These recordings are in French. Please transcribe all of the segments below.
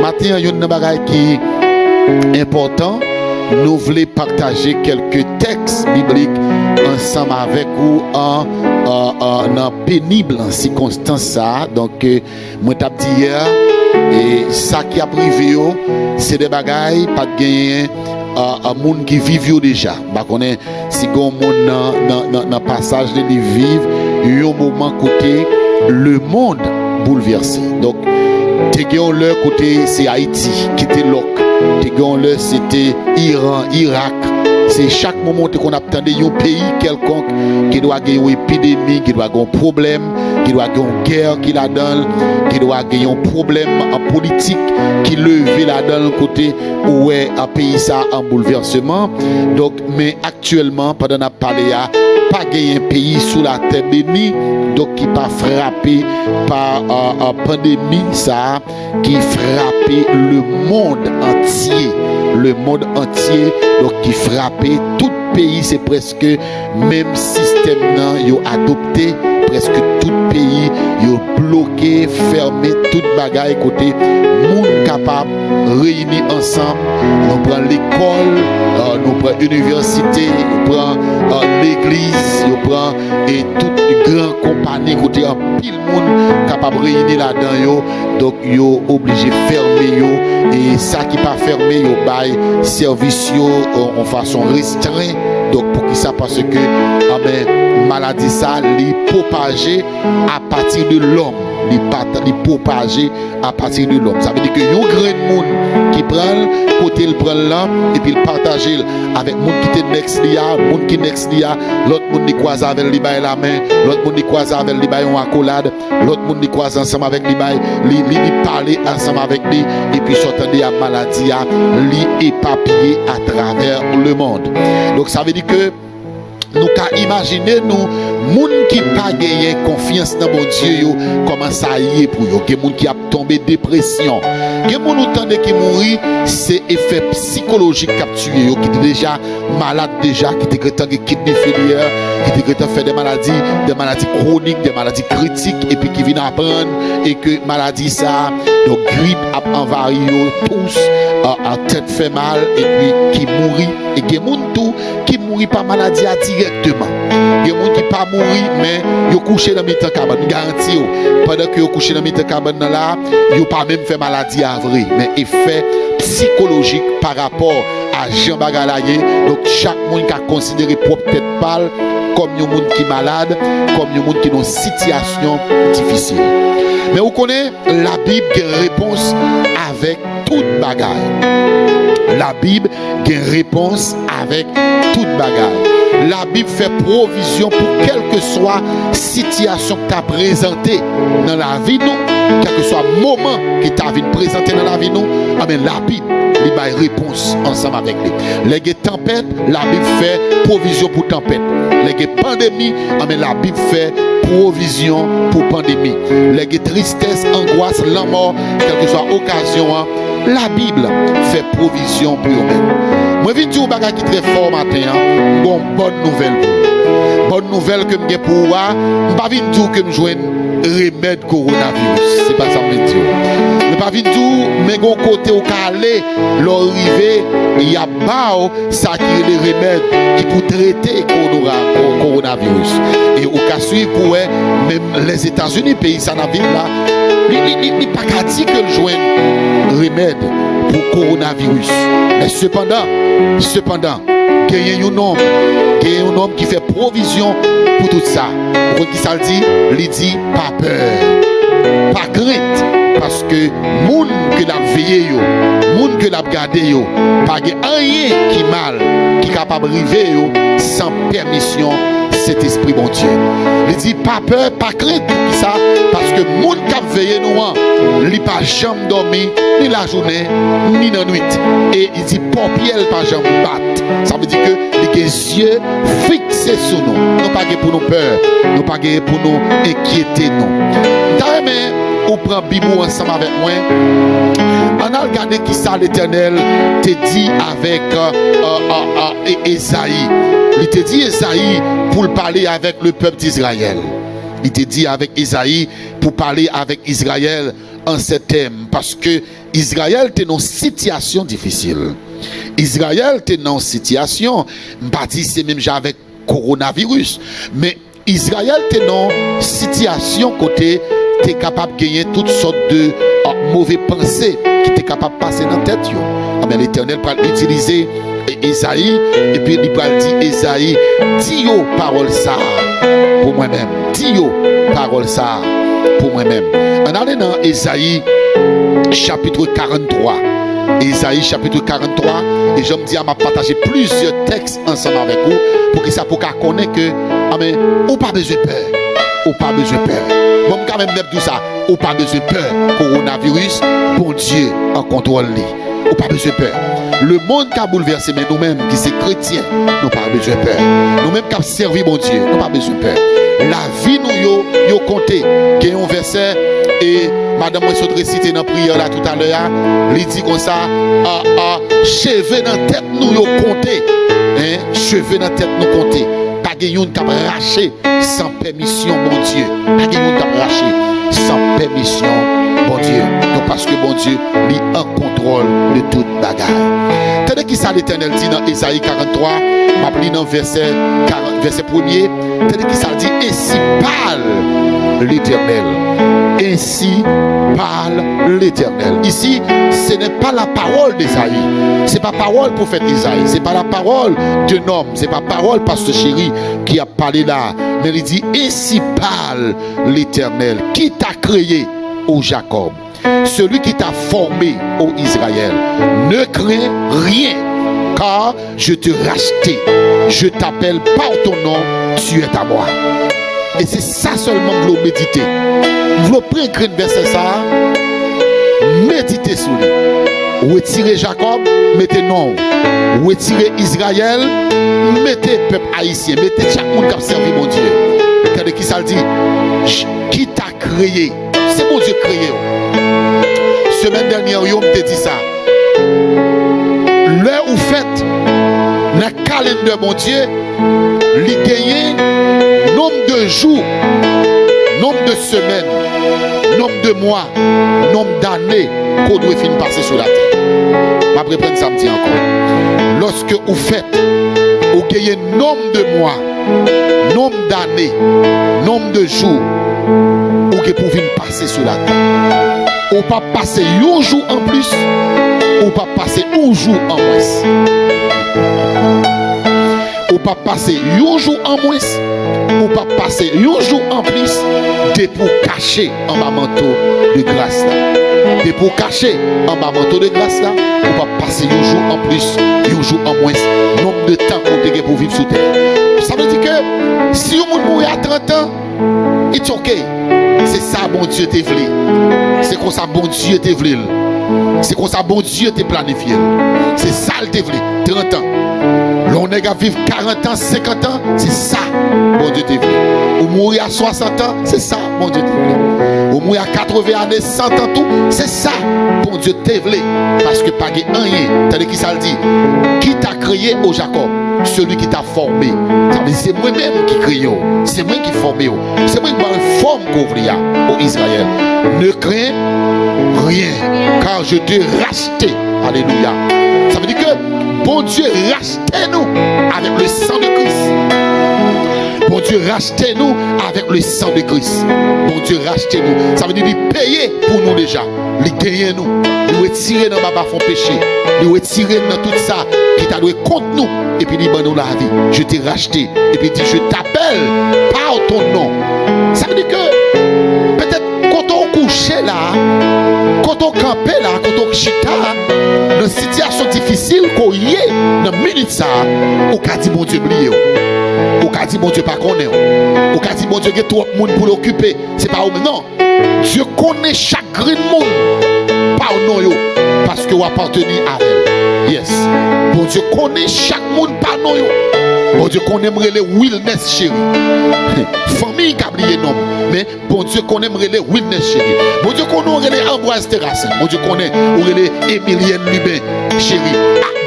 Maintenant, il y a une bagaille qui est important. Nous voulons partager quelques textes bibliques ensemble avec vous en pénible en circonstance ça. Donc, moi t'ai dit hier, et ça qui a privé, c'est des bagailles pas de gagner un monde qui vivent déjà. Bah connaît si gon monde dans passage de vivre, il y a un moment côté le monde bouleversé. Donc, t'es leur côté c'est Haïti qui était loc. Là, c'était Iran, Irak. C'est chaque moment qu'on attendait un pays quelconque qui doit gagner une épidémie, qui doit gagner un problème, qui doit gagner une guerre qui la donne, qui doit gagner un problème en politique qui levait là dans le côté où est un pays ça en bouleversement. Donc, mais actuellement, pendant la parler, pas gagner un pays sous la terre bénie, donc qui pas frappé par une pandémie ça qui frappait le monde entier. Le monde entier, donc qui frappait tout pays, c'est presque même système nan yo adopté, presque tout pays yo bloqué, fermé, toute bagaille côté monde capable réunis ensemble. Nous prenons l'école, nous prenons l'université, nous prenons l'église, nous prenons et toute grande compagnie côté un pile monde capable réunir là-dedans yo, donc yo obligé fermer yo et ça qui pas fermé yo bail service yo en façon restreinte. Donc pour qui ça parce que maladie ça li propagée à partir de l'homme, li propagée à partir de l'homme. Ça veut dire que yon grand monde qui prend côté le prend là et puis il partage avec monde qui te next liya, monde qui next liya, l'autre monde qui croise avec li bail la main, l'autre monde qui croise avec li bail en accolade, l'autre monde qui croise ensemble avec li bail li parler ensemble avec lui et puis s'entendre à maladie li éparpillé à travers le monde. Donc ça veut dire que nous qu'à imaginer nous moun qui pas gagné confiance dans mon Dieu yo, comment ça y est pour yo, que moun qui a tombé dépression, que moun entendé qui mourit, c'est effet psychologique qui a tué yo, qui était déjà malade déjà, qui était crétant qui kidney failure, qui était crétant faire des maladies chroniques, des maladies critiques et puis qui vient apprendre et que maladie ça donc grippe a envahi yo tous en tête fait mal et puis qui mourit et que moun tout qui mourit par maladie directement. Il y a des gens qui pas mourir mais ils couché dans mi-temps cabane garantie pendant que ils couché dans mi-temps cabane là, ils pas même fait maladie à vrai mais effet psychologique par rapport à Jean Bagalaye. Donc chaque monde qui a considéré propre tête pâle comme un monde qui est malade, comme un monde qui est dans une situation difficile. Mais vous connaissez la Bible qui réponse avec toute bagaille. La Bible qui réponse avec toute bagaille. La Bible fait provision pour quelle que soit situation que tu as présentée dans la vie, nous, quel que soit le moment que tu as présenté dans la vie, nous, amen, la Bible il y a une réponse ensemble avec lui. Les tempêtes, la Bible fait provision pour tempête. Les pandémies, amen, la Bible fait provision pour pandémie. Les tristesse, angoisse, la mort, quelle que soit occasion, la Bible fait provision pour eux-mêmes. Moi, je viens de dire un qui est très fort matin. Bon, bonne nouvelle pour vous. Bonne nouvelle que je pour vous. Je ne viens pas dire que je joue un remède coronavirus. Ce n'est pas ça que je veux dire. Je ne viens pas dire mais de côté au calé, l'arrivée, il y a pas ça qui est le remède qui peut traiter le coronavirus. Et au cas suivre, pour même les États-Unis, pays ça n'a là, il n'est pas qu'à dire que je joue un remède pour le coronavirus. Mais cependant, il y a un homme qui fait provision pour tout ça. Pour qui ça le dit? Il dit pas peur, pas crainte, parce que moun que l'a veillé yo, moun que l'a gardé yo, pas rien qui mal, qui capable river yo sans permission cet esprit bon Dieu. Il dit pas peur, pas crainte pour qui ça, parce que moun qui a veillé nous, il pas jamais dormi ni la journée ni la nuit. Et il dit pompier pas jamais battre. Ça veut dire que les yeux fixés sur nous. Nous pas pour nous peur, nous pas pour nous inquiéter nous. D'ailleurs, on prend Bibou ensemble avec moi. On a regardé qui ça l'Éternel te dit avec Esaïe. Il te dit Esaïe pour parler avec le peuple d'Israël. Il te dit avec Esaïe pour parler avec Israël en ces thèmes parce que Israël était dans une situation difficile. Israël était dans une situation, je c'est même avec coronavirus, mais Israël était dans une situation côté tu es capable de gagner toutes sortes de mauvaises pensées qui étaient capables de passer dans la tête. Mais l'Éternel va utiliser Esaïe et puis il va dire Esaïe, dis parole ça pour moi-même. Dis parole ça pour moi-même. On allait dans Esaïe chapitre 43. Esaïe chapitre 43 et je me dis à m'a partager plusieurs textes ensemble avec vous pour que ça pour qu'on connaisse que amen, ou pas besoin de peur. Ou pas besoin de peur. Bon, quand même tout ça, ou pas besoin de peur. Coronavirus, bon Dieu en contrôle. Ou pas besoin de peur. Le monde qui a bouleversé, mais nous-mêmes qui sommes chrétiens, nous pas besoin de peur. Nous-mêmes qui avons servi mon Dieu, nous pas besoin de peur. La vie nous yo compté. Il y a un verset et madame moi je réciter dans la prière là tout à l'heure, il dit comme ça, cheveux dans la tête nous yo compté. Hein? Cheveux dans la tête nous compté. Pas de yon qui a raché sans permission, mon Dieu. Pas de yon qui a raché sans permission, mon Dieu. Donc parce que mon Dieu, lui en contrôle de toute bagarre. Tenez qui ça l'Éternel dit dans Esaïe 43, m'a pris dans verset 1er. Tenez qui ça dit, ainsi parle l'Éternel. Ainsi parle l'Éternel. Ici, ce n'est pas la parole d'Esaïe. Ce n'est pas la parole prophète Isaïe. Ce n'est pas la parole d'un homme. Ce n'est pas la parole pasteur chéri qui a parlé là. Mais il dit, ainsi parle l'Éternel. Qui t'a créé, ô Jacob? Celui qui t'a formé, ô Israël. Ne crains rien, car je te racheté. Je t'appelle par ton nom, tu es à moi. Et c'est ça seulement que vous méditez. Vous prenez un verset ça, méditez sur lui. Retirez Jacob, mettez non. Retirez Israël, mettez peuple haïtien, mettez chaque monde qui a servi mon Dieu. Regardez qui ça dit, qui t'a créé? C'est mon Dieu créé. Semaine dernière, on m'a dit ça. L'heure où faites, dans le calendrier de mon Dieu, il gagne nombre de jours, nombre de semaines, nombre de mois, nombre d'années qu'on doit finir passer sur la terre. Je vais reprendre samedi encore. Lorsque vous faites, vous gagnez nombre de mois, nombre d'années, nombre de jours, vous pouvez venir passer sur la terre. Ou pas passer un jour en plus, ou pas passer un jour en moins. Ou pas passer un jour en moins, ou pas passer un jour en plus, de pour cacher en bas manteau de grâce là. De pour cacher en bas manteau de grâce là, ou pas passer un jour en plus, un jour en moins, nombre de temps qu'on a pour vivre sur terre. Ça veut dire que si on mourit à 30 ans, it's okay. C'est ça bon Dieu t'a voulu. C'est comme ça bon Dieu t'a voulu. C'est comme ça bon Dieu t'a planifié. C'est ça le t'a voulu. 30 ans. L'on est à vivre 40 ans, 50 ans, c'est ça bon Dieu t'a voulu. Ou mourir à 60 ans, c'est ça bon Dieu t'a voulu. Ou mourir à 80 années, 100 ans tout, c'est ça bon Dieu t'a voulu. Parce que pas de rien. Tandis qu'il ça le dit. Qui t'a créé au Jacob? Celui qui t'a formé. C'est moi-même qui crée. C'est moi qui forme. C'est moi qui forme au Israël. Ne crains rien, car je te racheté. Alléluia. Ça veut dire que bon Dieu rachetait nous avec le sang de Christ. Bon Dieu rachetait nous avec le sang de Christ. Bon Dieu rachetait nous. Ça veut dire qu'il payait pour nous déjà. Il gagnait nous. Il retirait dans ma fond péché. Il retirait dans tout ça qui t'a donné contre nous. Et puis il dit, nous la vie. Je t'ai racheté. Et puis il dit, je t'appelle par ton nom. Ça veut dire que peut-être quand on couchait là, quand on campait là, quand on chita, dans une situation difficile qu'on y est, dans une minute ça, on a dit, mon Dieu, oublié. On a dit, mon Dieu, pas connaît. On a dit, mon Dieu, il y a trop de monde pour l'occuper. C'est pas vous. Non. Dieu connaît chaque grain de monde par nom, parce que vous appartenez à elle. Yes. Bon Dieu connaît chaque monde par nom. Bon Dieu connaît les wildness chérie. Famille qui a oublié nom. Mais bon Dieu connaît les wildness chérie. Bon Dieu connaît les Ambroise Terrassin. Bon Dieu connaît les Emilienne Lubin chérie.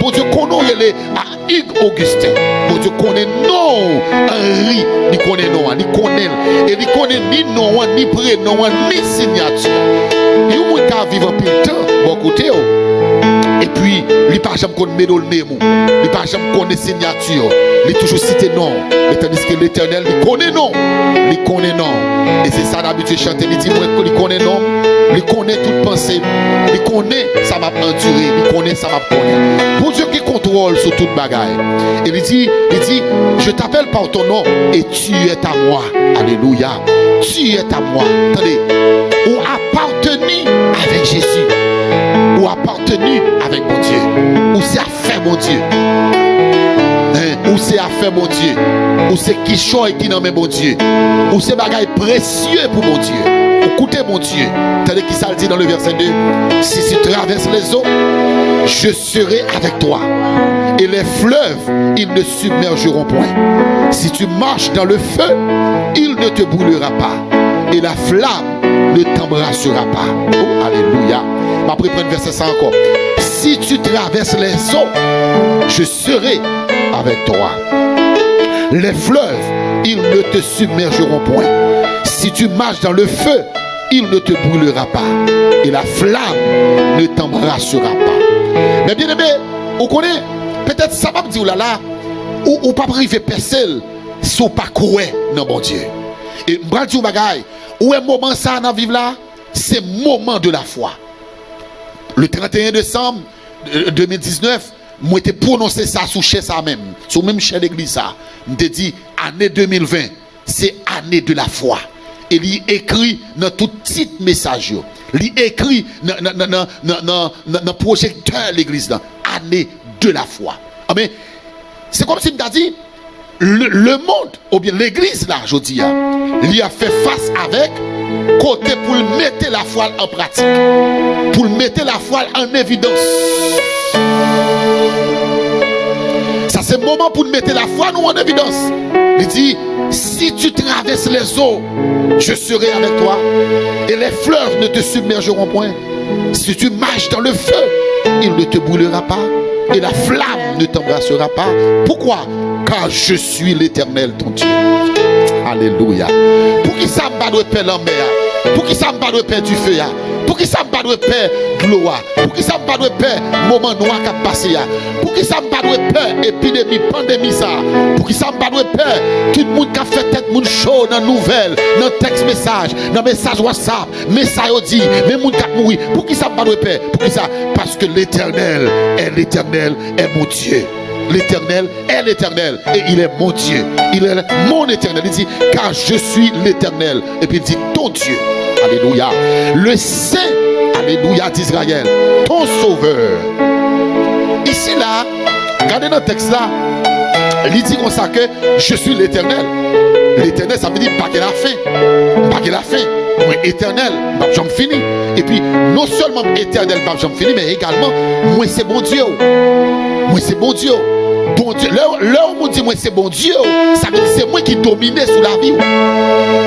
Bon Dieu connaît les Hugues Augustin. Bon Dieu connaît non Henri. Il connaît non. Il connaît. Et il connaît ni nom, ni prénom, ni signature. Il y a un qui vivre en pile temps, bon côté. Et puis, il n'a pas jamais connu le nez, il n'a pas jamais connu signature, il a toujours cité non. Tandis que l'Éternel, il connaît non. Il connaît non. Et c'est ça d'habitude chanter, il dit, moi, il connaît non. Il connaît toute pensée. Il connaît, ça m'a enduré. Il connaît, ça m'a connaît. Pour Dieu qui contrôle sur toute bagaille. Et il dit, je t'appelle par ton nom et tu es à moi. Alléluia. Tu es à moi. Attendez, ou appartenu avec Jésus. Ou appartenu avec mon Dieu. Ou c'est à faire mon Dieu. Ou c'est à faire mon Dieu. Ou c'est qui choisit qui n'en met mon Dieu. Ou c'est bagaille précieux pour mon Dieu. Écoutez mon Dieu. Tandis qu'il ça le dit dans le verset 2. Si tu traverses les eaux, je serai avec toi. Et les fleuves, ils ne submergeront point. Si tu marches dans le feu, il ne te brûlera pas. Et la flamme ne t'embrassera pas. Oh, alléluia. Après, prendre verset 100 encore. Si tu traverses les eaux, je serai avec toi. Les fleuves, ils ne te submergeront point. Si tu marches dans le feu, il ne te brûlera pas. Et la flamme ne t'embrassera pas. Mais bien aimé, vous connaissez, peut-être ça va me dire, là, ou pas priver personne, si vous pas courir dans mon Dieu. Et je vais dire, où est le moment ça dans vivre là? C'est le moment de la foi. Le 31 décembre 2019, moi j'ai prononcé ça sous chez ça même, sous même chez l'église ça. Je dit année 2020, c'est année de la foi. Et il écrit dans tout petit message. Il écrit dans le projecteur l'église là, année de la foi. Mais c'est comme si il m'a dit le monde ou bien l'église là, je dis, il a fait face avec côté pour mettre la foi en pratique, pour mettre la foi en évidence. Ça c'est le moment pour mettre la foi nous en évidence. Il dit, si tu traverses les eaux, je serai avec toi et les fleuves ne te submergeront point. Si tu marches dans le feu, il ne te brûlera pas et la flamme ne t'embrassera pas. Pourquoi? Car je suis l'Éternel ton Dieu. Alléluia. Pour qui ça me bat de paix en mer? Pour qui ça me bat de paix du feu? Pour qui ça me bat de paix de l'eau? Pour qui ça me bat de paix moment noir qui a passé? Pour qui ça me bat de paix épidémie, pandémie ça? Pour qui ça me bat de paix tout le monde qui a fait tête monde chaud dans nouvelles, dans texte message, dans message WhatsApp, message audio, même monde qui a mouru. Pour qui ça me bat de paix? Pour qui ça? Parce que l'Éternel est mon Dieu. L'Éternel est l'Éternel et il est mon Dieu. Il est mon Éternel. Il dit car je suis l'Éternel. Et puis il dit ton Dieu. Alléluia. Le Saint, alléluia d'Israël, ton Sauveur. Ici là, regardez dans le texte là, il dit comme ça que je suis l'Éternel. L'Éternel, ça veut dire pas qu'il a fait. Pas qu'il a fait. Moi, éternel, j'en finis. Et puis, non seulement éternel, j'en finis, mais également, moi, c'est bon Dieu. Moi, c'est bon Dieu. Bon Dieu. Là où on dit, moi, c'est bon Dieu, ça veut dire c'est moi qui domine sur la vie.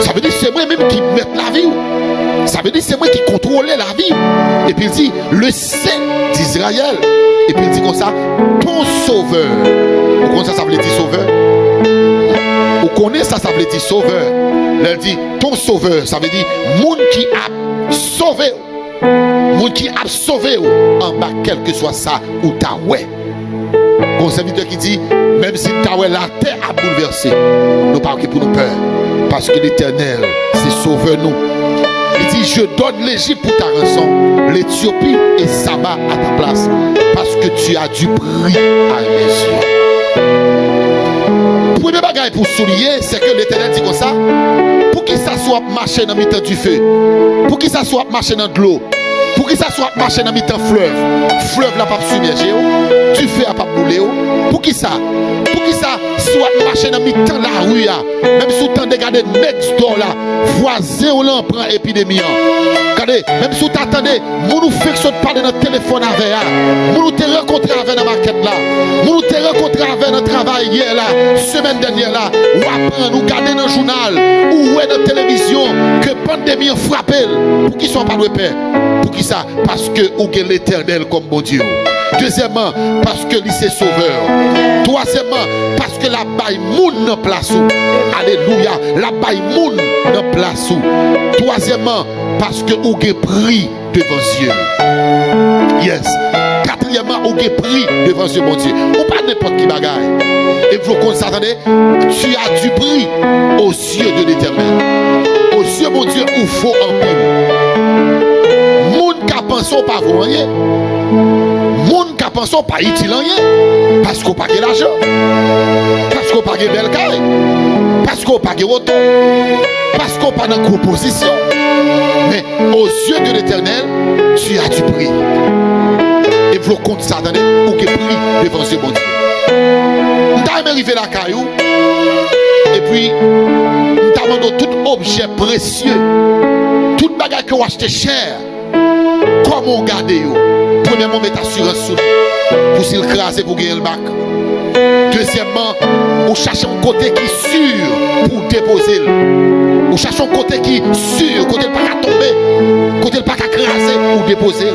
Ça veut dire c'est moi même qui mette la vie. Ça veut dire c'est moi qui contrôle la vie. Et puis, il dit, le Saint d'Israël. Et puis, il dit comme ça, ton Sauveur. Vous connaissez ça veut dire sauveur? Vous connaissez ça veut dire sauveur? Elle dit ton sauveur, ça veut dire monde qui a sauvé, monde qui a sauvé en bas, quel que soit ça ou ta ouais. Mon serviteur qui dit même si ta ouais la terre a bouleversé, nous pas pour nous peur, parce que l'Éternel c'est sauveur nous. Il dit je donne l'Égypte pour ta rançon, l'Éthiopie et Saba à ta place, parce que tu as du prix à mes yeux. Premier bagage pour souligner, c'est que l'Éternel dit comme ça. Pour qu'il soit marché dans le mi-temps du feu, pour qu'il soit marché dans de l'eau, pour qu'il soit marché dans le mi-temps fleuve, fleuve n'a pas submergé, du feu n'a pas brûlé. Pour qui ça? Pour qu'il soit marché dans le mi-temps la rue, même sous le temps de garder next door là, voisin ou l'en prend épidémie. Regardez, même si vous attendez, nous fait que parler dans le téléphone avec nous te rencontré avec dans la maquette là, nous te rencontré avec dans le travail hier là, semaine dernière là, ou après nous garder dans le journal, ou dans la télévision, que pandémie frappe, pour qu'ils ne soient pas de paix. Pour qui ça? Parce que vous avez l'Éternel comme bon Dieu. Deuxièmement, parce que lui c'est sauveur. Troisièmement, parce que la baille moun dans place. Alléluia. La baille moun dans place. Troisièmement, parce que ou ge pris devant Dieu. Yes. Quatrièmement, ou ge pris devant Dieu, mon Dieu. Ou pas n'importe qui bagaille. Et vous connaissez, attendez, tu as du prix aux yeux de l'Éternel. Aux yeux, mon Dieu, où faut en pile. Moun ka pensé pas vous rien. Moun ka pensé pas utile rien. Parce qu'on pas de l'argent. Parce qu'on pas de belle caille. Parce qu'on pas de auto. Parce qu'on pas de composition. Mais aux yeux de l'Éternel, tu as du prix. Et vous comptez ça, attendez, ou que prix devant Dieu, mon Dieu. Nous avons arrivé la caillou. Et puis, nous avons tout objet précieux. Tout bagage que vous achetez cher. Comment on garde yo? Premièrement, mettre assurance sous pour s'il crase pour gagner le bac. Deuxièmement, on cherche un côté qui est sûr pour déposer. On cherche un côté qui est sûr, côté pas qu'à tomber, côté pas qu'à craser pour déposer.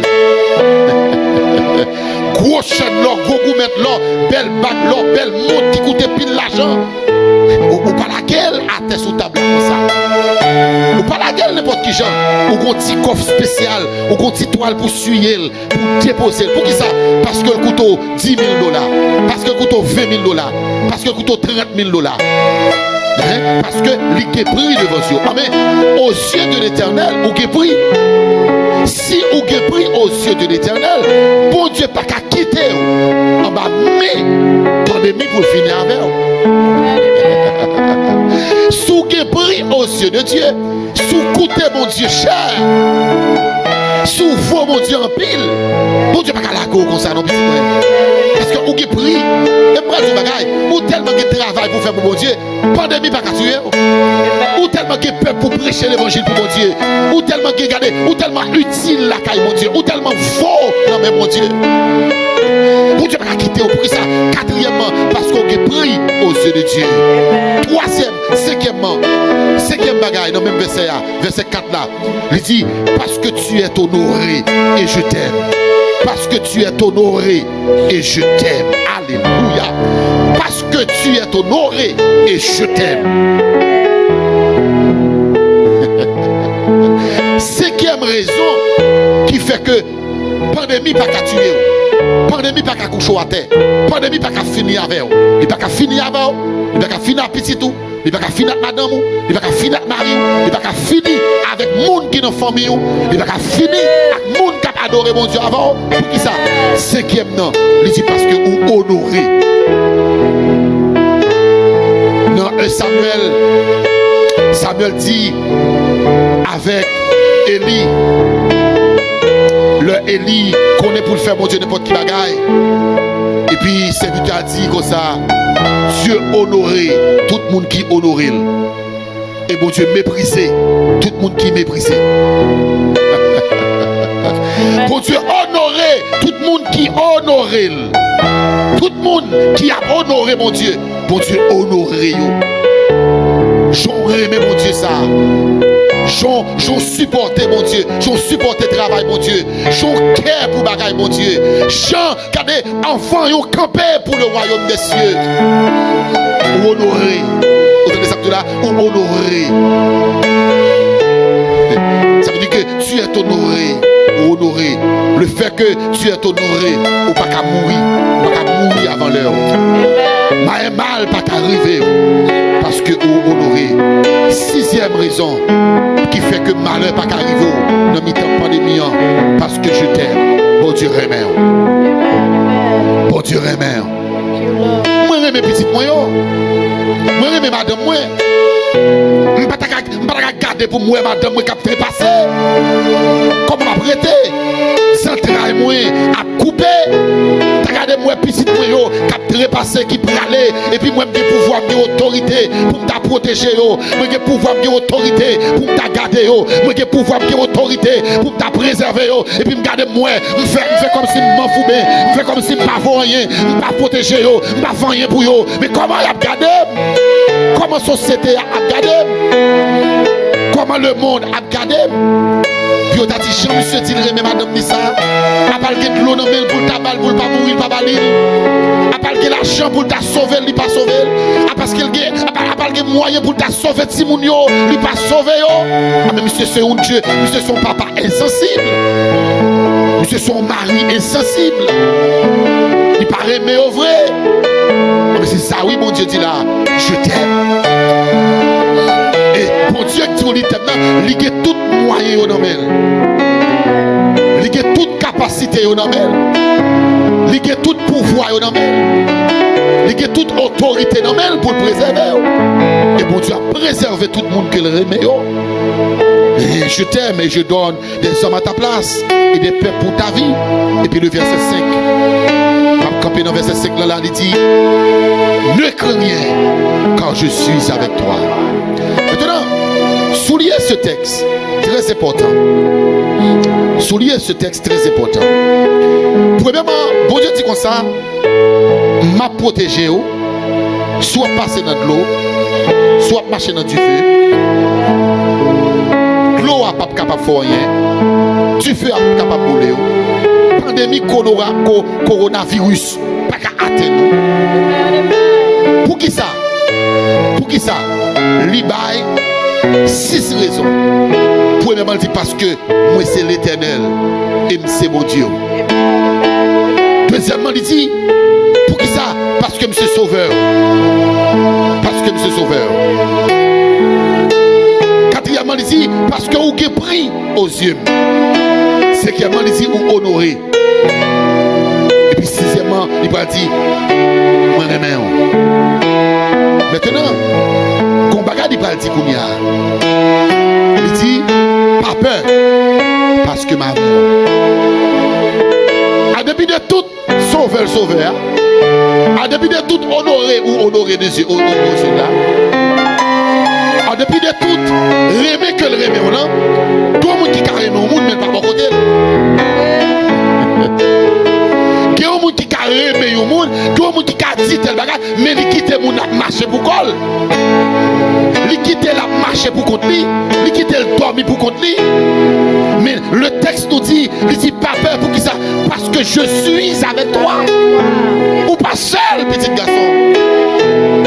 Gros chaîne là, gros gourmet là, belle bague là, belle montre qui coûte pile l'argent. Ou pas laquelle à terre sous table comme ça. Ou pas laquelle n'importe qui genre. Ou un petit coffre spécial, ou un petit toile pour suyer, pour déposer. Pour qui ça? Parce que le couteau 10 000 $, parce que le couteau 20 000 $, parce que le couteau 30 000 $. Hein? Parce que il est pris devant Dieu. Mais aux yeux de l'Éternel, ou est pris. Si ou est pris aux yeux de l'Éternel, bon Dieu pas qu'à quitter. En bas, mais pandémie pour finir avec. Sous qui est pris aux yeux de Dieu, sous coûter mon Dieu cher, sous faux mon Dieu en pile, bon Dieu pas qu'à la go comme ça non petit point. Parce que ou qui est pris, et moi du bagaille, ou tellement de travail pour faire pour mon Dieu, pandémie pas qu'à tuer. Ou tellement de peuple pour prêcher l'évangile pour mon Dieu, ou tellement de garder, ou tellement utile la caille mon Dieu, ou tellement faux non mais mon Dieu. Pour Dieu pas quitter pour ça. Quatrièmement, parce qu'on est pris aux yeux de Dieu. Troisième, cinquième bagaille dans le même verset, verset 4 là. Il dit, parce que tu es honoré et je t'aime. Parce que tu es honoré et je t'aime. Alléluia. Parce que tu es honoré et je t'aime. Cinquième raison qui fait que pandémie pas qu'à tuer. Pandémie pas qu'à coucher à terre. Pandémie pas qu'à finir avec vous. Il pas qu'à finir avec vous. Il pas qu'à finir avec petit tout. Il pas qu'à finir avec madame. Il pas qu'à finir avec mari. Il pas qu'à finir avec monde qui dans famille. Il pas qu'à finir avec monde qui a adoré mon Dieu avant. Pour qui ça? Cinquième non. Il dit parce que vous honorez. Dans Samuel dit avec Élie. Le Élie connaît pour le faire, mon Dieu, n'importe qui bagaille. Et puis, serviteur a dit comme ça, Dieu honoré tout le monde qui honoré. Et mon Dieu méprisé tout le monde qui méprisé. Mon Dieu honoré tout le monde qui honoré. Tout le monde qui a honoré, mon Dieu honoré. J'aurais aimé, mon Dieu, ça. J'en supporté mon Dieu, j'en supporté travail mon Dieu, j'en cœur pour bagaille mon Dieu, j'en regardez enfants y'ont campé pour le royaume des cieux. Ou honoré, autour de ça là, ou honoré. Ça veut dire que tu es honoré, ou honoré. Le fait que tu es honoré, ou pas qu'à mourir avant l'heure. Mais mal pas qu'à arriver, parce que ou honoré. Sixième raison qui fait que malheur pas qu'arriver dans mi-temps pandémie, parce que je t'aime. Bon Dieu remet. Bon Dieu remet. Moi mes petites moi moi mes madame moi. Je ne vais pas garder pour moi madame moi qui a fait passer. Comme m'a prêté. Central moi a coupé. Regardez moi petite moi yo qui a trépassé qui pralé et puis moi j'ai pouvoir de autorité pour me protéger yo, moi j'ai pouvoir de autorité pour me garder yo, moi j'ai pouvoir de autorité pour me préserver yo et puis me garder moi, me fait comme si m'en fous bien, me fait comme si pas rien, pas protéger yo, pas rien pour yo. Mais comment y a gardé? Comment société a gardé? comment le monde a gardé. Puis on a dit, Jean-Monsieur dit, remets madame Nissa. A pas de l'eau dans le pour ta balle, pour pas mourir, pas balir. A pas de l'argent pour ta sauver, il pas sauver. A parce qu'il a pas de moyen pour ta sauver Timounio, il pas sauver. Ah mais monsieur c'est un Dieu, monsieur son papa insensible. Monsieur son mari insensible. Il paraît mais au vrai. Mais c'est ça, oui, mon Dieu dit là, je t'aime. Et mon Dieu qui dit t'aime, il y a tout moyen au nom. Il y a toute capacité au nom. Il y a tout pouvoir au nom. Il y a toute autorité au nom pour le préserver. Et mon Dieu a préservé tout le monde que le remet. Et je t'aime et je donne des hommes à ta place et des peuples pour ta vie. Et puis le verset 5. Camper dans verset 5 là, il dit ne crains rien car je suis avec toi. Maintenant, soulignez ce texte très important. Soulignez ce texte très important. Premièrement, bon Dieu dit comme ça, m'a protégé, soit passer dans de l'eau, soit marcher dans du feu. L'eau n'est pas capable de faire rien, du feu n'est pas capable de brûler. Pandémie coronavirus pas qu'à atteindre. Pour qui ça? Pour qui ça? L'Ibaï 6 raisons. Premièrement, il dit parce que moi c'est l'Éternel et c'est mon Dieu. Deuxièmement, il dit pour qui ça? Parce que je suis sauveur. Parce que je suis sauveur. Quatrièmement, il dit parce que vous avez pris aux yeux. Cinquièmement, il dit ou honorer. Et puis sixièmement, il va dire moi remets. Maintenant, quand bagarre il va dire qu'on y a. Il dit pas peur parce que ma mère. À dépit de tout sauveur, à dépit de tout honorer des yeux là. À dépit de tout remet que le remet, non? Tout le monde qui carré au monde, mais pas bon côté. Qui est au monde qui carré au monde, tout le monde qui a dit tel bagage, mais il quitte le monde à marcher pour col. Il quitte la marcher pour contre lui, il quitte le dormir pour contre lui. Mais le texte nous dit, il dit pas peur pour qui ça? Parce que je suis avec toi. Ou pas seul, petit garçon.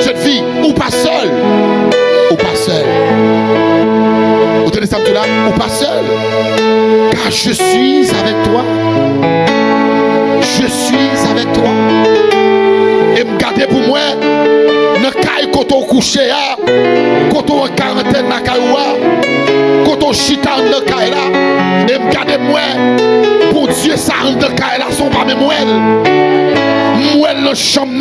Jeune fille, ou pas seul. Ou pas seul. Vous tenez ça tout là? Ou pas seul. Car je suis avec toi. Je suis avec toi. Et me garder pour moi. Ne caille quand on couche, quand on en quarantaine na cailloua, quand on chita en le caille là. Et me garder moi. Pour Dieu, ça rentre dans le caille là, son pas même Mouelle le chambre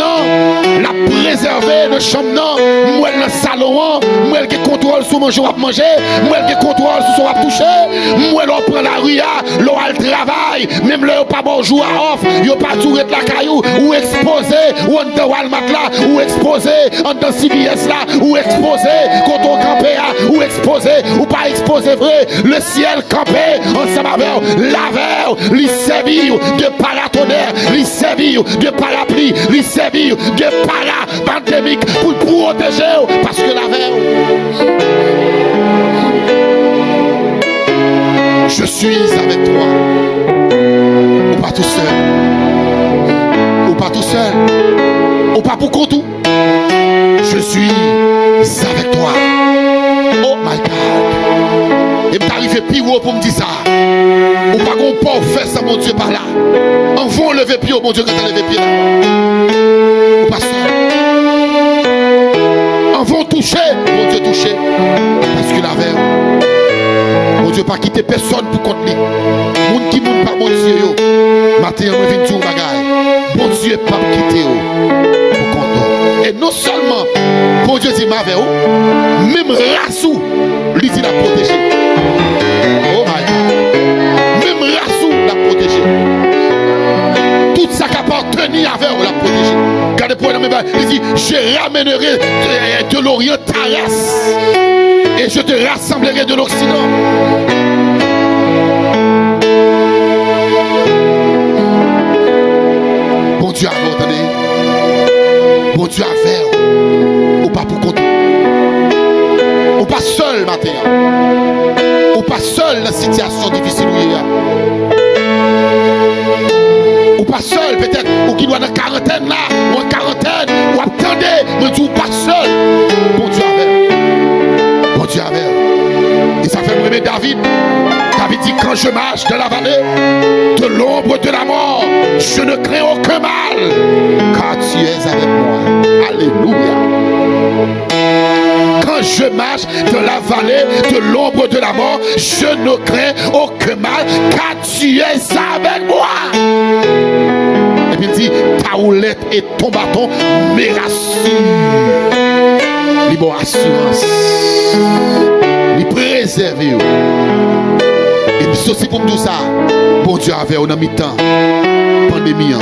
la préserver le chambre mouelle le salon, mouelle qui contrôle sur manger ou à manger, mouelle qui contrôle sur son à toucher, mouelle on prend la rue, l'on a le travail, même le pas bonjour à off, yo pas touré de la caillou, ou exposé, ou en de Walmart là, ou exposé, en de CBS là, ou exposé, quand on campé ou exposé, ou pas exposé vrai, le ciel campé, ensemble avec la verre, lui servir de paratonnerre, lui servir de parapluie, lui servir de para-pandémique pour protéger parce que la veille je suis avec toi. Ou pas tout seul. Ou pas tout seul. Ou pas pour compte. Je suis avec toi. Oh my God. Et m'arrive plus haut pour me dire ça. Ou pas qu'on peut faire ça, mon Dieu, par là. En vont lever pied, mon Dieu, quand t'as levé pied là. Ou pas seul. En vont toucher, mon Dieu, toucher. Parce que la veille, mon Dieu, pas quitter personne pour contre lui. Moun qui moun pas mon Dieu, yo. Matin, on vient tout bagaille. Mon Dieu, pas quitter pour contre. Et non seulement, mon Dieu dit ma veille, même rassou, lui dit la protéger. Oh my God. Même rassou la protéger. Tout ça qui appartenait avec la protéger. Regardez pour il dit, je ramènerai de l'Orient ta race. Et je te rassemblerai de l'Occident. Bon Dieu a ordonné. Bon Dieu a fait. Ou pas pour compter. Ou pas seul matin. Ou pas seul dans la situation difficile ou pas seul peut-être ou qui doit dans quarantaine là ou en quarantaine ou attendez mais tu pas seul. Bon Dieu avec et ça fait me David dit quand je marche dans la vallée de l'ombre de la mort je ne crains aucun mal car tu es avec moi. Alléluia. Quand je marche dans la vallée de l'ombre de la mort, je ne crains aucun mal, car tu es avec moi. Et puis il dit, ta houlette et ton bâton me rassurent. Les bonnes assurances. Les préserver. Et puis ceci pour tout ça, bon Dieu avait un mi-temps. Pandémie.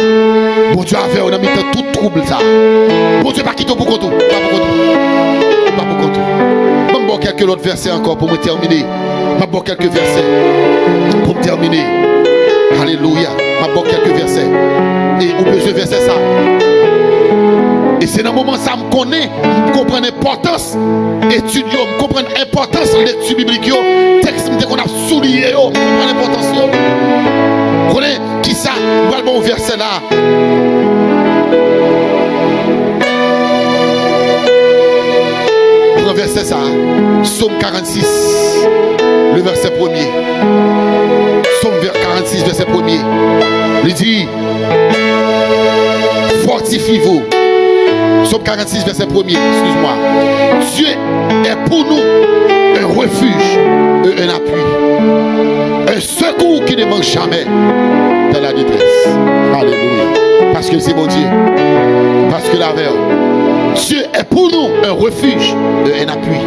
Bon Dieu avait un mi-temps tout trouble ça. Bon Dieu pas quitter pour tout. Pas pour tout. Je vais quelques autres versets encore pour me terminer. Je vais quelques versets pour me terminer. Alléluia. Je vais quelques versets. Et où peut je verser ça? Et c'est dans le moment où ça me connaît, je comprends l'importance d'étudier, je comprends l'importance de l'étude biblique. Texte qu'on a souligné, je comprends l'importance. Vous connaissez qui ça? Je vais le verset là. Verset ça, Psaume 46, le verset 1er. Psaume 46, verset 1er. Il dit, fortifiez-vous. Psaume 46, verset 1er, excuse-moi. Dieu est pour nous un refuge et un appui. Un secours qui ne manque jamais dans la détresse. Alléluia. Parce que c'est mon Dieu. Parce que la verre. Dieu est pour nous un refuge et un appui.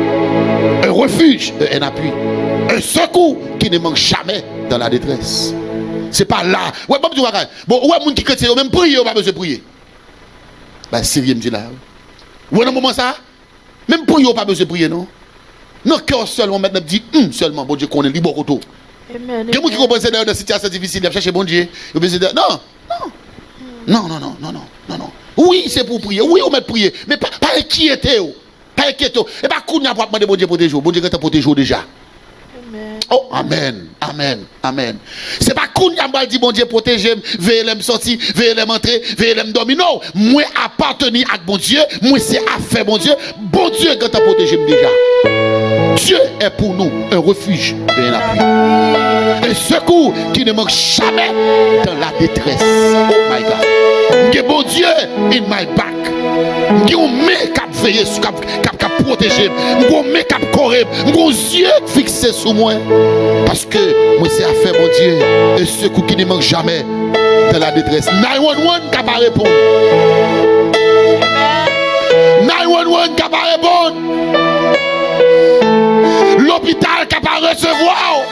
Un refuge et un appui. Un secours qui ne manque jamais dans la détresse. C'est pas là. Ouais, bon, ouais, moun qui chrétien, même prier, on pas besoin de prier. Ben, sérieux, me dit là. Ouais, dans le moment ça, même prier, on pas besoin de prier, non? Non, cœur seulement, maintenant, dit, seulement, bon Dieu, qu'on est libre au tout. Amen. Il y a des gens qui comprennent dans une situation difficile, ils cherchent bon Dieu. Ils disent, non. Oui, c'est pour prier. Oui, on met prier. Mais pas inquiéter. Pas inquiéter. Et pas qu'on n'a pas demandé bon Dieu protéger. Bon Dieu t'a protégé déjà. Amen. Oh, amen. C'est pas qu'on n'a pas dit bon Dieu protéger, veillez me sortir, veillez me entrer, veillez me dormir. Non, moi appartenir à bon Dieu, moi c'est affaire bon Dieu. Bon Dieu quand t'a protégé déjà. Dieu est pour nous un refuge et un appui. Un secours qui ne manque jamais dans la détresse. Oh my God. Que bon Dieu in my back. Que on met cap veiller sur cap protéger. On met cap correct. Mon yeux fixé sur moi. Parce que moi c'est affaire mon Dieu. Un secours qui ne manque jamais dans la détresse. 911 cap répondre. 911 cap répondre. L'hôpital qui va recevoir.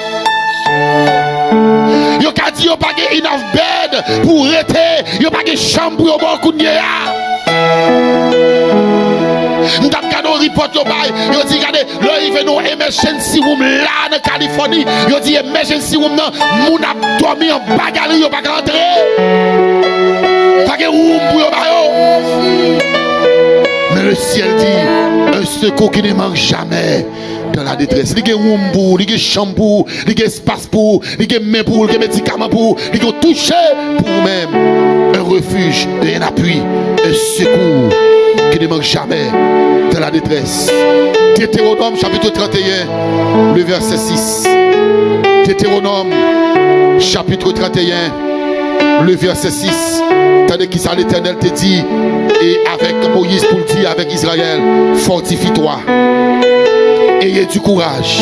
Yo ka dit yo pas enough bed pour rester, yo pas chambre pour beaucoup de ya. M't'a gardé report yo bay, yo dit regardez, là il fait no emergency room là en Californie. Yo dit emergency room nan, moun a dormi en bagarre, yo pas rentrer. Pas de room pour yo bay yo. Mais le ciel dit un secours qui ne manque jamais dans la détresse. Il y a un room, il y a shampoo, il y a espace pour, il y a main pour, il y a médicaments pour, il y a touché pour vous-même. Un refuge et un appui, un secours qui ne manque jamais dans la détresse. Deutéronome chapitre 31, le verset 6. Deutéronome chapitre 31, le verset 6. Tandis qu'il ça l'Éternel te dit, et avec Moïse pour le dire avec Israël, fortifie-toi. Ayez du courage,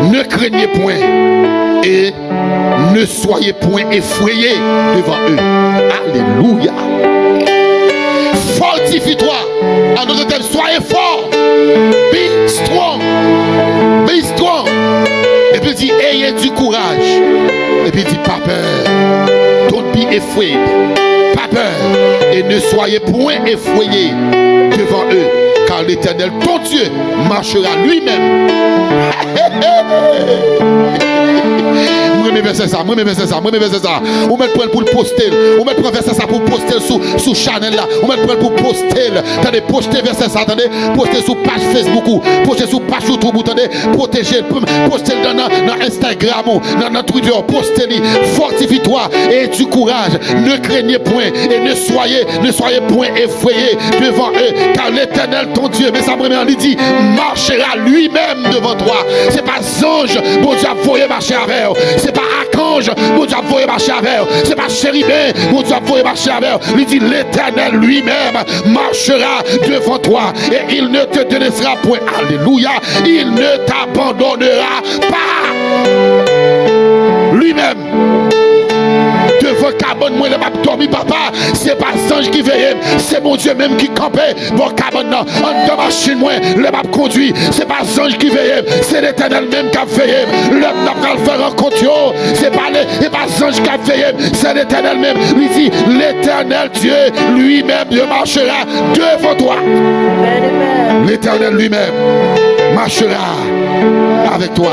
ne craignez point et ne soyez point effrayés devant eux. Alléluia. Fortifie-toi. En d'autres termes, soyez fort. Be strong. Be strong. Et puis il dit, ayez du courage. Et puis il dit, pas peur. Don't be afraid. Pas peur. Et ne soyez point effrayés devant eux. car l'Éternel, ton Dieu, marchera lui-même. Moi, mes versets ça. On met pour le poster. On met pour verset ça pour poster sous Chanel là. On met pour poster. Attendez, poster verset ça. Attendez, poster sur page Facebook ou poster sur page YouTube. Attendez, protéger, poster dans Instagram ou dans Twitter. Poster, fortifie-toi et du courage. Ne craignez point et ne soyez point effrayés devant eux, car l'Éternel ton Dieu, mais sa première lui dit, marchera lui-même devant toi. C'est pas ange, mon Dieu, voyez marcher avec. C'est pas archange, mon Dieu, voyez marcher avec. C'est pas chérubin, mon Dieu, voyez marcher avec. Il dit, l'Éternel lui-même marchera devant toi et il ne te délaissera point. Alléluia. Il ne t'abandonnera pas. Lui-même. Devant cabane, moi, le m'a dormi, papa. C'est pas ange qui veille, c'est mon Dieu même qui campait. Bon, cabane, non, en deux machines, moi, le m'a conduit. C'est pas ange qui veille, c'est l'Éternel même qui a veillé. Le n'a pas faire rencontre, c'est pas ange qui a veillé, c'est l'Éternel même. Il dit, l'Éternel Dieu lui-même marchera devant toi. L'Éternel lui-même marchera avec toi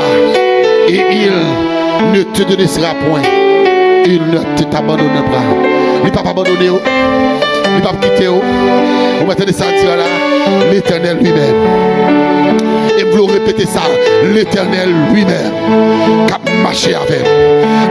et il ne te délaissera point. Il ne t'abandonnera pas. Il ne va pas abandonner. Il ne va pas quitter. Vous mettez ça là. L'Éternel lui-même. Et vous répétez ça. L'Éternel lui-même qui a marché avec.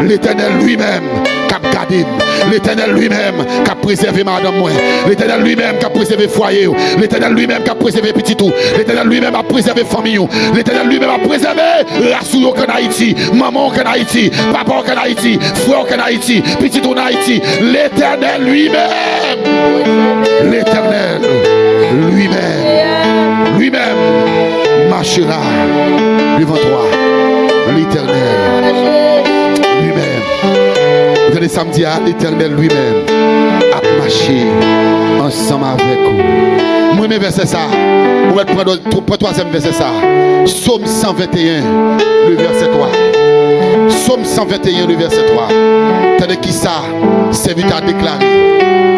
L'Éternel lui-même qui a gardé. L'Éternel lui-même qui a préservé madame moi. L'Éternel lui-même qui a préservé foyer. L'Éternel lui-même qui a préservé petit tout. L'Éternel lui-même a préservé famille. L'Éternel lui-même a préservé la souille en Haïti, maman en Haïti, papa en Haïti, frère en Haïti, petit en Haïti. L'Éternel lui-même. L'Éternel lui-même marchera devant toi. L'Éternel lui-même. Vous allez samedi à l'Éternel lui-même a marché ensemble avec vous. Moi, mes versets ça. On va prendre le troisième verset ça. Psaume 121, le verset 3. Psaume 121, le verset 3. Tandis qui ça, serviteur a déclaré.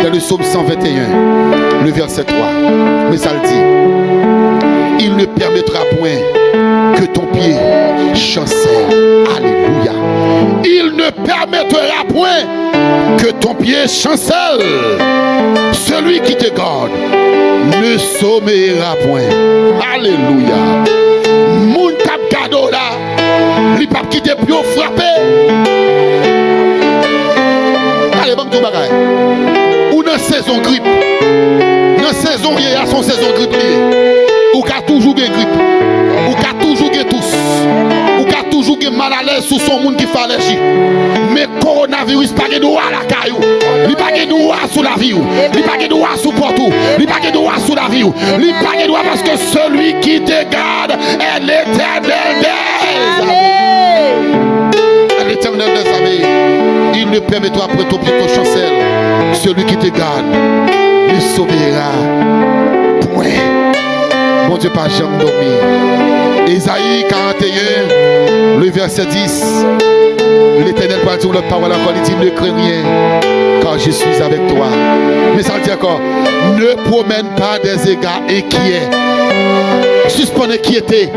Dans le psaume 121, le verset 3. Mais ça le dit. Il ne permettra point que ton pied chancelle. Alléluia. Il ne permettra point que ton pied chancelle. Celui qui te garde ne sommeillera point. Alléluia. Moun tap gado là, li pap qui te plus frappé. Allez, bon tout bagay. Ou dans saison grippe. Dans saison il y a son saison grippe lié. Ou ka toujours gen grippe. Ou ka toujours gen tous. Ou ka toujours gen mal à l'aise sous son monde qui fait allergie. Mais coronavirus pas gen droit la caillou. Li pas gen droit sous la vie. Li pas gen droit sous portou. Li pas gen droit sous la vie. Li pas gen droit parce que celui qui te garde est l'Éternel des armées. L'Éternel des armées. Il ne permettra après ton pied qu'on chancelle. Celui qui te garde ne sauvera point. Mon Dieu, pas jamais dormi. Isaïe 41, le verset 10. L'Éternel va dire la parole encore, il dit ne crains rien, car je suis avec toi. Mais ça dit encore, ne promène pas des égards inquiets. Suspends inquiété.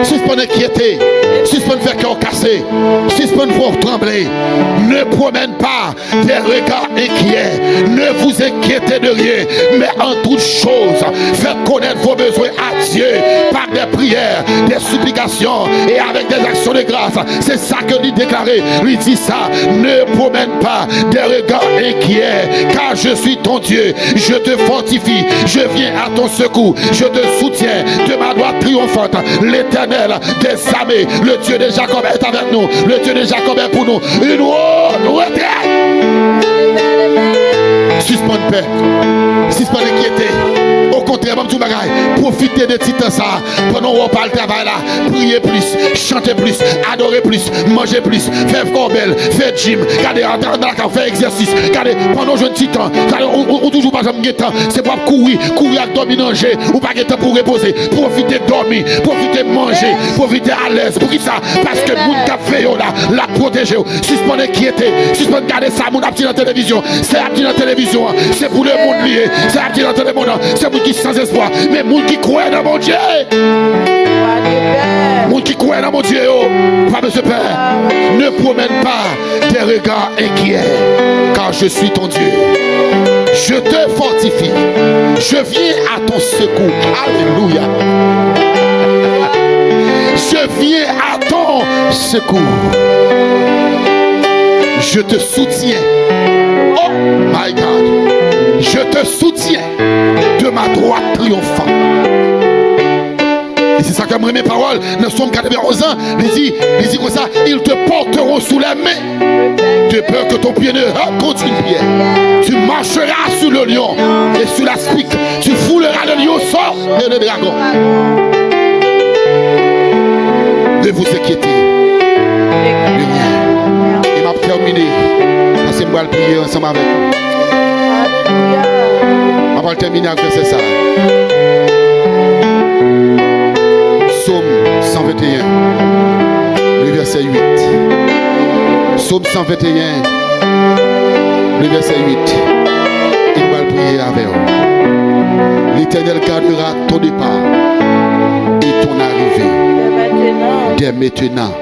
Suspends inquiété. Suspends faire cœur cassé. Suspends pour trembler. Ne promène pas des regards inquiets. Ne vous inquiétez de rien. Mais en toutes choses, faites connaître vos besoins à Dieu par des prières, des supplications et avec des actions de grâce. C'est ça que lui déclarait. Lui dit ça. Ne promène pas des regards inquiets. Car je suis ton Dieu. Je te fortifie. Je viens à ton secours. Je te soutiens de ma droite triomphante. L'Éternel des armées, le Dieu de Jacob est avec nous. Le Dieu de Jacob est pour nous. Une retraite. Suspend paix. Suspend inquiété. Au contraire, même tout bagaille. Profitez de titan ça. Pendant qu'on parle travail là. Priez plus. Chantez plus. Adorez plus. Mangez plus. Faites corbelle. Faites gym. Regardez, dans la cave, faites exercice. Regardez, pendant jeune titan. On toujours pas jamais temps. C'est pour courir. Courir avec dormir manger. Ou pas de temps pour reposer. Profitez de dormir. Profitez de manger. Profitez à l'aise. Pour qui ça? Parce que moun t'a fait là. La protéger. Suspendez inquiété. Suspendez garder ça. Moun a petit dans la télévision. C'est à petit dans la télévision. C'est pour le monde lié. C'est à petit dans le monde. C'est pour qui sans espoir. Mais monde qui croit dans mon Dieu, monde qui croit dans mon Dieu, pas besoin de peur. Ne promène pas des regards inquiets, car je suis ton Dieu. Je te fortifie. Je viens à ton secours. Alléluia. Je viens à ton secours. Je te soutiens. Oh my God. Je te soutiens de ma droite triomphante. Et c'est ça que mes paroles. Nous sommes 91 ans. Les dit comme ça. Ils te porteront sous la main. De peur que ton pied ne heurte contre une pierre. Tu marcheras sur le lion et sur la spique. Tu fouleras le lion au sort et le dragon. Ne vous inquiétez. Il m'a terminé. Parce que je vais prier ensemble avec vous. On va terminer avec ça. Psaume 121, le verset 8. Psaume 121, le verset 8. Il va prier avec vous. L'Éternel gardera ton départ et ton arrivée dès maintenant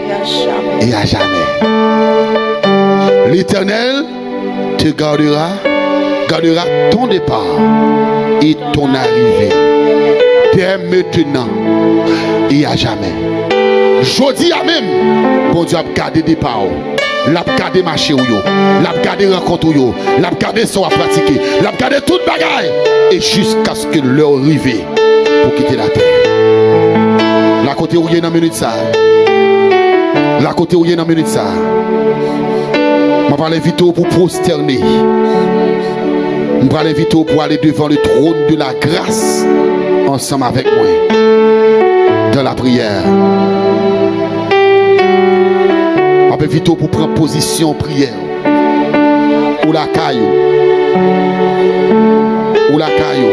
et à jamais. L'Éternel te gardera ton départ et ton arrivée dès maintenant et à jamais. Je dis à même, bon Dieu a gardé départ, l'a gardé marché ou yo, l'a gardé rencontre ou yo, l'a gardé son à pratiquer, l'a gardé toute bagaille et jusqu'à ce que l'heure arrive pour quitter la terre. La côté où il y a une minute ça. La côté où il y a une minute ça. Je vais l'inviter pour prosterner. Je vais l'inviter pour aller devant le trône de la grâce ensemble avec moi dans la prière. Je vais l'inviter pour prendre position en prière. Ou la caillou. Ou la caillou.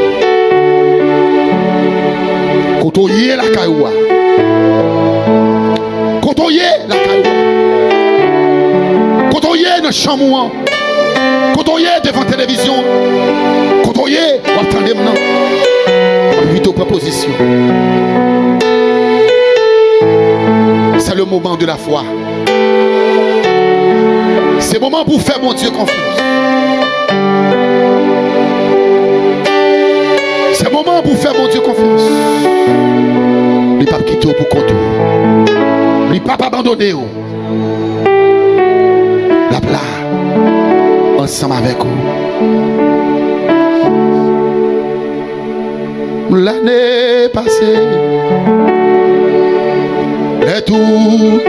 Quand on y est la caillou. Quand on y est la caillou. Quand on y est dans le chambre. Quand on y est devant la télévision. Quand on y est, on attend maintenant. On invite aux propositions. C'est le moment de la foi. C'est le moment pour faire mon Dieu confiance. C'est le moment pour faire mon Dieu confiance. Il ne pas quitter pour compter. Il ne pas abandonner. La plat. Ensemble avec vous. L'année passée, et tout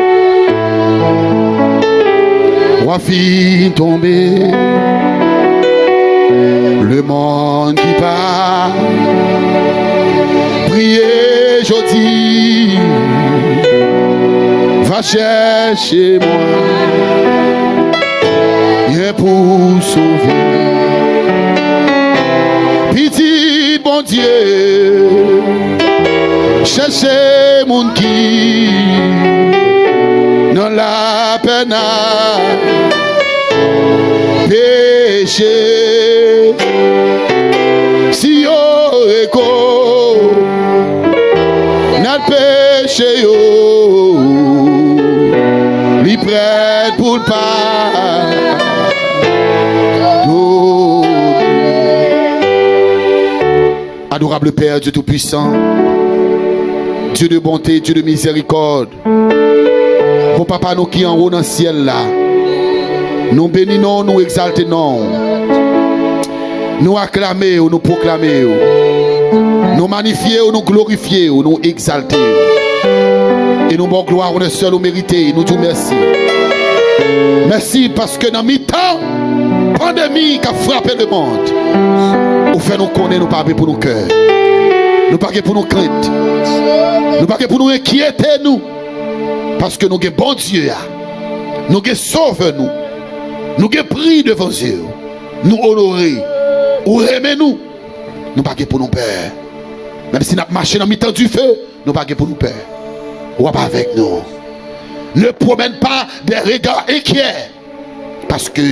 a fini tomber. Le monde qui part, priez aujourd'hui, va chercher moi, rien pour sauver. Petit bon Dieu, cherchez mon qui dans la peine péché. Si yo écho n'a péché yo, li prête pour le pas. Adorable Père, Dieu Tout-Puissant, Dieu de bonté, Dieu de miséricorde, mon papa nous qui en haut dans le ciel là, nous bénissons, nous exaltons, nous acclamons, nous proclamons, nous magnifions, nous glorifions, nous exaltons. Et nous bon gloire, on est seul au mérité, nous disons merci. Merci parce que dans mi-temps, pandémie qui a frappé le monde, nous fait nous connaître, nous parler pour nos cœurs. Nous parler pour nos craintes. Nous parler pour nous inquiéter nous. Parce que nous avons bon Dieu. Nous avons sauvé nous. Nous avons pris devant Dieu. Nous honorer. Ou aimer nous. Nous parler pour nos pères. Même si nous avons marché dans le mi-temps du feu, nous parler pour nos pères. Ou pas avec nous. Ne promène pas des regards inquiets. Parce que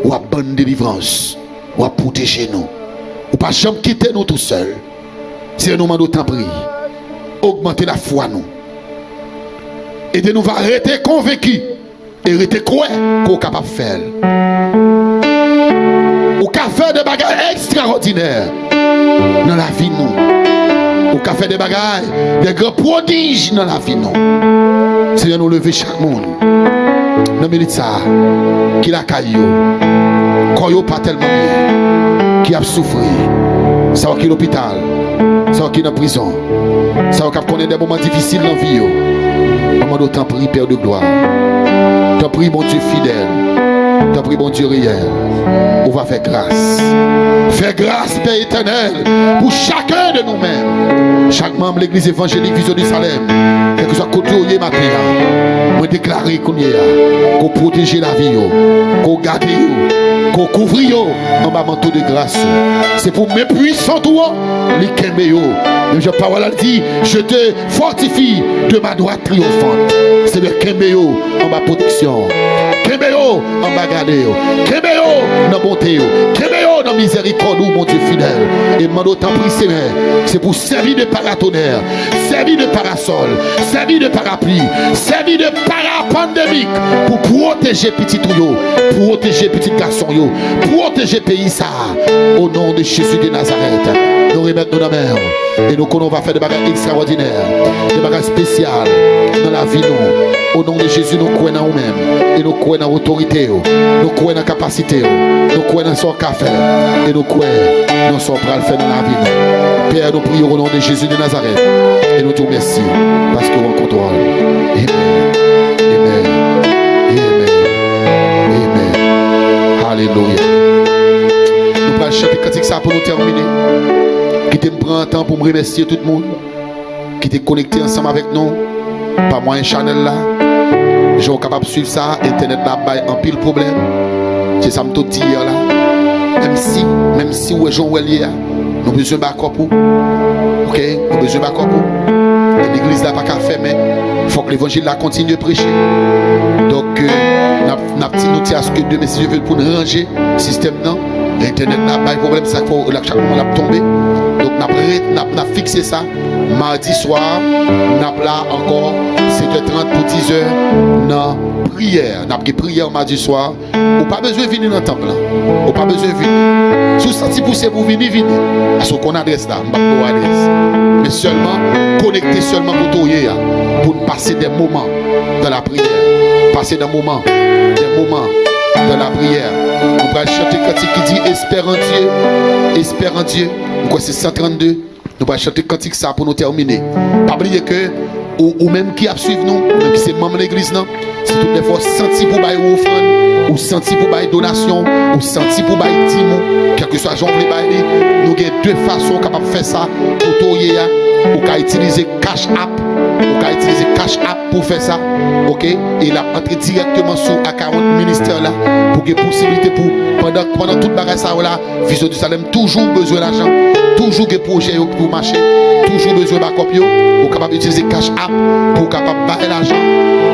ou a bonne délivrance. Ou a protéger nous. Ou pas jamais quitter nous tout seul. C'est nous demandons temps prier. Augmenter la foi nous. Et de nous va rester convaincus et rester croyants qu'on est capable de faire. Ou qu'à faire des bagages extraordinaires dans la vie nous. Ou qu'à faire des bagages, des grands prodiges dans la vie nous. Seigneur, nous lever chaque monde. Nous médite ça. Qui la caillou. Quand il pas tellement bien. Qui a souffert. Ça va qui l'hôpital. Ça va qui dans la prison. Ça va qui connaît des moments difficiles dans la vie. Maman d'autant prie, Père de gloire. T'en prie, mon Dieu fidèle. T'en prie, mon Dieu réel. On va faire grâce. Fais grâce, Père éternel, pour chacun de nous-mêmes. Chaque membre de l'église évangélique Vision du Salem, quel que soit côté où il est matin, on déclare qu'on protège la vie, qu'on garde, qu'on couvre en bas manteau de grâce. C'est pour mes puissants doigts, les Kéméo. Je parole dit, je te fortifie de ma droite triomphante. C'est le Kéméo en bas protection. Kéméo en bas gardé. Kéméo dans bonté. Kéméo dans miséricorde, mon Dieu fidèle. Et mon autant prie, Seigneur, c'est pour servir de paratonnerre, servir de parasol, servir de parapluie, servir de parapandémique pour protéger petit tuyau, protéger petit garçon, protéger pays ça. Au nom de Jésus de Nazareth, nous remettons nos mains et nous on va faire des bagages extraordinaires, des bagages spéciaux dans la vie nous. Au nom de Jésus, nous croyons en nous-mêmes et nous croyons en l'autorité, nous croyons en la capacité, nous croyons dans son café et nous croyons dans son bras le faire dans la vie. Père, nous prions au nom de Jésus de Nazareth et nous te remercions parce que nous en contrôle. Amen. Amen. Amen. Amen. Alléluia. Nous allons chanter cantique ça pour nous terminer. Qui te prend un temps pour me remercier tout le monde qui t'est connecté ensemble avec nous. Pas moi un channel là. Je suis capable de suivre ça. Internet là en pile problème. C'est ça me tout dit hier là. Même si ouais Jean Wellier, nous avons besoin de backup. Ok, nous avons besoin de backup. L'église là pas qu'à faire mais il faut que l'évangile là continue de prêcher. Donc nous tient à ce que demain si je veux pour ranger le système non. Internet n'a pas de problème, ça faut chaque moment l'a tomber. Donc n'a fixé ça mardi soir, n'a là encore 7h30 pour 10h dans prière, n'a pris prière mardi soir. Ou pas besoin de venir dans le temple là. Ou pas besoin de venir. Si vous sentez pousser pour venir à ce qu'on adresse là, on adresse. Mais seulement connecter seulement pour passer des moments dans la prière, passer des moments dans la prière. On va chanter cantique qui dit espère en Dieu. Donc c'est 132. Nous allons chanter cantique ça pour nous terminer. Pas oublier que ou même qui a suivi nous, même qui c'est membre de l'église non, c'est toutes les fois senti pour bailler offrande, ou senti pour bailler donation, ou senti pour bailler timon, quel que soit genre de bailler. Nous avons deux façons capables de faire ça pour toyer. Ou qu'à utiliser Cash App. Ou qu'à utiliser Cash App pour faire ça. Ok? Et il a entré directement sur A40 ministère là. Pour qu'il y ait possibilité pour pendant toute bagage ça là. Vision du Salem, toujours besoin d'argent. Toujours des projets pour marcher. Toujours besoin de backup. Ou capable d'utiliser Cash App pour capable de bailler l'argent.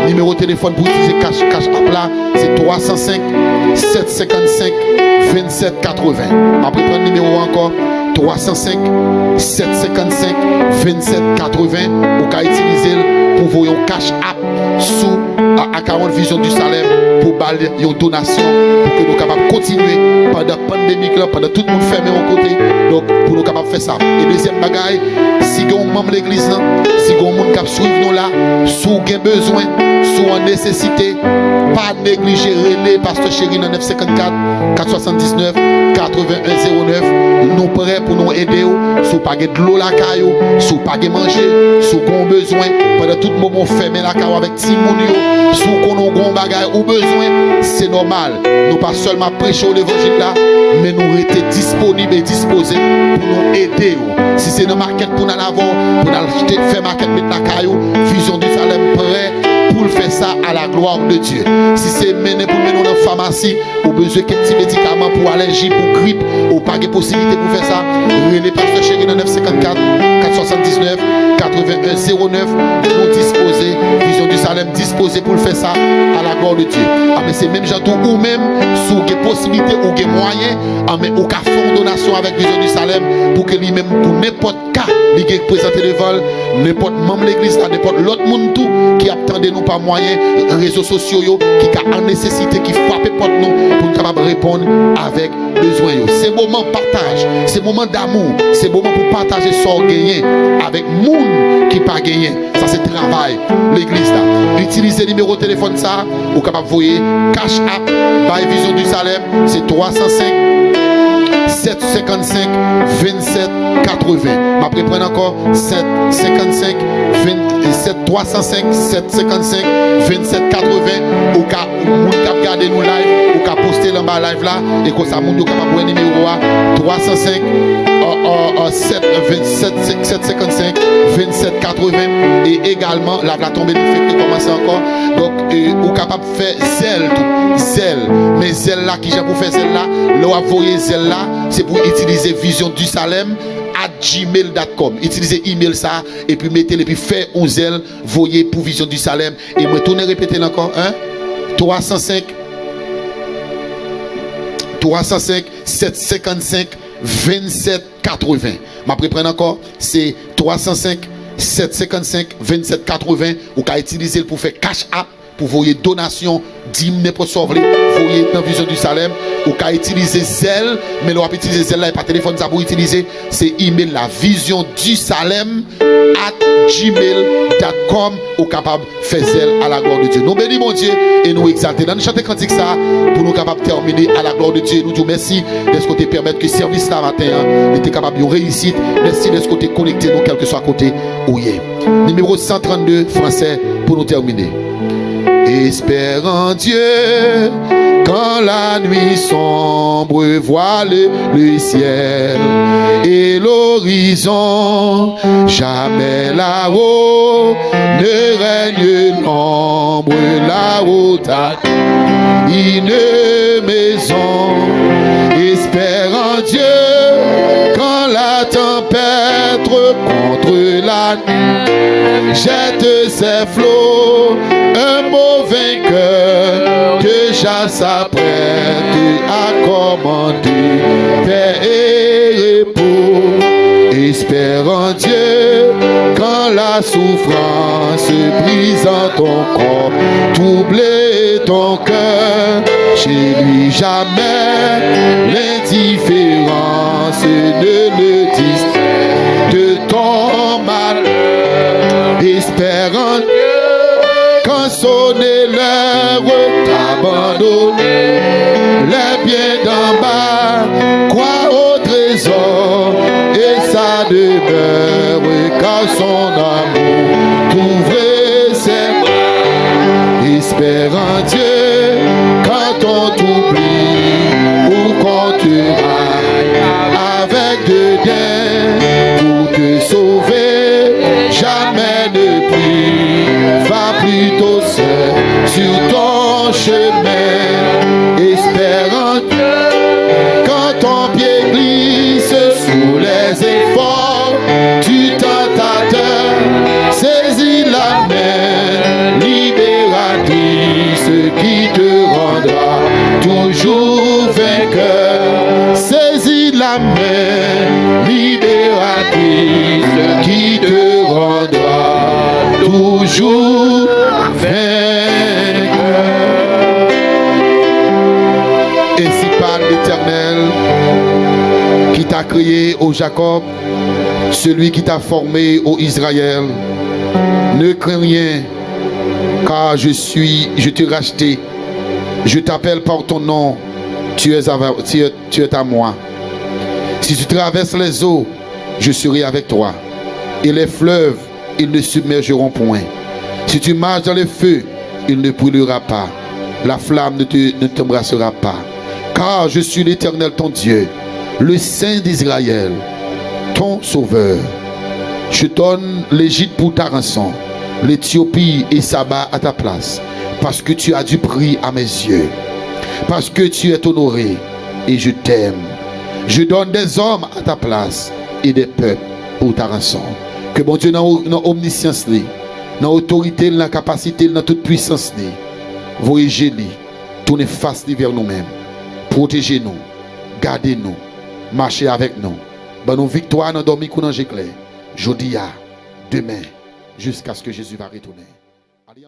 Numéro de téléphone pour utiliser Cash App là, c'est 305 755 27 80. Après prendre le numéro encore. 305 755 27 80 ou qu'à utiliser pour voyer un Cash App sous A40 Vision du Salem pour baler une donation pour que nous capables de continuer pendant la pandémie pendant tout le monde fermé en côté. Donc pour nous capables de faire ça. Et deuxième bagaille, si vous êtes membre de l'église, si vous êtes un monde qui suivre nous là, si vous avez besoin, si vous avez nécessité, pas négliger relais Pasteur Chéri dans 954 479 8109. Nous prêts pour nous aider. Si vous n'avez pas de l'eau la caillou, si vous n'avez pas de manger, si vous avez besoin, pendant tout le moment fermé la caillou avec Timounio, si vous avez un bagage ou besoin, c'est normal. Nous pas seulement prêcher l'évangile là, mais nous rester disponibles et disposés pour nous aider. Si c'est une market pour nous avoir, pour nous faire market mettre la caillou, Vision du Salem prêt pour faire ça à la gloire de Dieu. Si c'est mené pour mener dans la pharmacie, ou besoin de petits médicaments pour allergie, pour grippe, ou pas de possibilité pour faire ça, relais Pasteur Chéri dans 954 479 8109, nous disposer Vision du Salem disposé pour faire ça à la gloire de Dieu. Ah, mais c'est même gens ou même sous des possibilités ou des moyens, ah, mais au cas fond donation avec Vision du Salem pour que lui-même, pour n'importe cas, il ait présenté le vol, n'importe membre de l'église, n'importe l'autre monde tout qui attendait nous par moyen, réseaux sociaux, qui a en nécessité, qui frappe porte nous pour nous capable répondre avec besoin. C'est moment partage, c'est moment d'amour, c'est moment pour partager son gagné avec monde qui pas gagné. Ça c'est travail l'église là. Utilisez le numéro de téléphone ça, ou capable voyer Cash App by Vision du Salem, c'est 305 755 27 80. Après prendre encore 755 27 305 755 27 80 ou cap regarder nous live ou cap poster dans bas live là et comme ça moun yo capable prendre numéro 305 755 27 80 et également la tombe fait commencer encore donc ou capable faire zèle mais zèle là qui j'ai pour faire zèle là le envoyer zèle là c'est pour utiliser Vision du Salem @gmail.com. Utilisez email ça et puis mettez-le puis faire un zèle voyez pour Vision du Salem et me tourner répéter encore 305 755 27 80. Ma prendre encore c'est 305 755 27 80 ou qu'à utiliser pour faire Cash App pour voyer donation dîme n'importe quoi voyer dans Vision du Salem ou qu'à utiliser Zelle mais l'on va utiliser Zelle là et pas téléphone ça pour utiliser c'est email la Vision du Salem @gmail.com ou capable faire Zelle à la gloire de Dieu. Nous bénissons mon Dieu et nous exalter. Dans nous chanter cantique ça pour nous capable terminer à la gloire de Dieu. Nous disons merci de ce côté permettre que service là matin était capable de réussir. Merci de ce côté connecter nous quel que soit côté où il est. Numéro 132 français pour nous terminer. Espère en Dieu quand la nuit sombre voile le ciel et l'horizon, jamais là-haut ne règne l'ombre là-haut une maison. Espère en Dieu quand la tempête contre la nuit jette ses flots, un mot vainqueur déjà s'apprête à commander paix et repos. Espère en Dieu quand la souffrance brise en ton corps, troubler ton cœur. Chez lui jamais l'indifférence ne le distrait de ton malheur. Espère en Dieu quand sonner l'heure t'abandonner les biens d'en bas, crois au trésor et sa demeure car son amour t'ouvre ses bras. Espère en Dieu quand on t'oublie ou qu'on te raille avec dédain pour te sauver, jamais ne prie, va plutôt seul sur ton chemin. Espère en Dieu quand ton pied glisse sous les efforts du tentateur, saisis la main libératrice qui te rendra toujours vainqueur. Saisis la main libératrice qui te rendra toujours vainqueur. Ainsi parle l'Éternel qui t'a créé, ô Jacob, celui qui t'a formé, ô Israël. Ne crains rien, car je t'ai racheté. Je t'appelle par ton nom, tu es à moi. Si tu traverses les eaux, je serai avec toi. Et les fleuves, ils ne submergeront point. Si tu marches dans le feu, il ne brûlera pas. La flamme ne t'embrassera pas. Car je suis l'Éternel ton Dieu, le Saint d'Israël, ton Sauveur. Je donne l'Égypte pour ta rançon, l'Éthiopie et Saba à ta place, parce que tu as du prix à mes yeux, parce que tu es honoré et je t'aime. Je donne des hommes à ta place et des peuples pour ta rançon. Que bon Dieu dans omniscience dans l'autorité, dans la capacité, dans toute puissance. Voyez-les, tournez face vers nous-mêmes. Protégez-nous, gardez-nous, marchez avec nous. Bonne nos victoire dans dormir qu'on clair. Jeudi à demain, jusqu'à ce que Jésus va retourner. Allez,